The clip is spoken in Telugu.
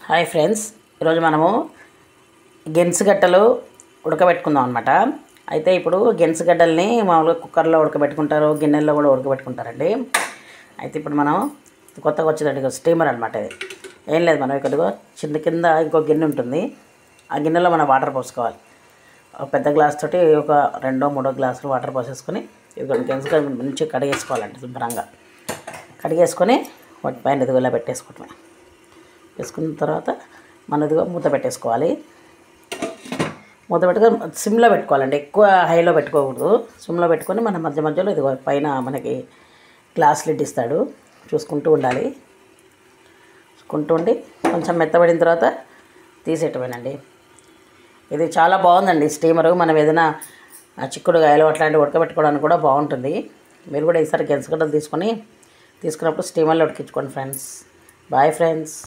హాయ్ ఫ్రెండ్స్, ఈరోజు మనము గెన్సుగడ్డలు ఉడకబెట్టుకుందాం అనమాట. అయితే ఇప్పుడు గెన్సుగడ్డల్ని మామూలుగా కుక్కర్లో ఉడకబెట్టుకుంటారు, గిన్నెల్లో కూడా ఉడకబెట్టుకుంటారండి. అయితే ఇప్పుడు మనం కొత్తగా వచ్చేదండి స్టీమర్ అనమాట. ఇది ఏం లేదు, మనం ఇక్కడికో కింద ఇంకో గిన్నె ఉంటుంది. ఆ గిన్నెలో మనం వాటర్ పోసుకోవాలి. ఒక పెద్ద గ్లాస్ తోటి ఒక 2-3 గ్లాసులు వాటర్ పోసేసుకొని ఇది గెన్సుగడ్డ మంచిగా కడిగేసుకోవాలండి. శుభ్రంగా కడిగేసుకొని వాటి పైన ఇదిగోలా పెట్టేసుకోవటమే. వేసుకున్న తర్వాత మనం ఇదిగో మూత పెట్టేసుకోవాలి. మూత పెట్టుకొని సిమ్లో పెట్టుకోవాలండి, ఎక్కువ హైలో పెట్టుకోకూడదు. సిమ్లో పెట్టుకొని మన మధ్య మధ్యలో ఇదిగో పైన మనకి గ్లాస్ లిడ్ ఇస్తాడు, చూసుకుంటూ ఉండాలి. చూసుకుంటూ ఉండి కొంచెం మెత్తబడిన తర్వాత తీసేయటమేనండి. ఇది చాలా బాగుందండి స్టీమరు. మనం ఏదైనా చిక్కుడుకాయలు అట్లాంటివి ఉడకబెట్టుకోవడానికి కూడా బాగుంటుంది. మీరు కూడా ఈసారి గెన్సుగడ్డలు తీసుకున్నప్పుడు స్టీమర్లో ఉడికించుకోండి ఫ్రెండ్స్. Bye friends.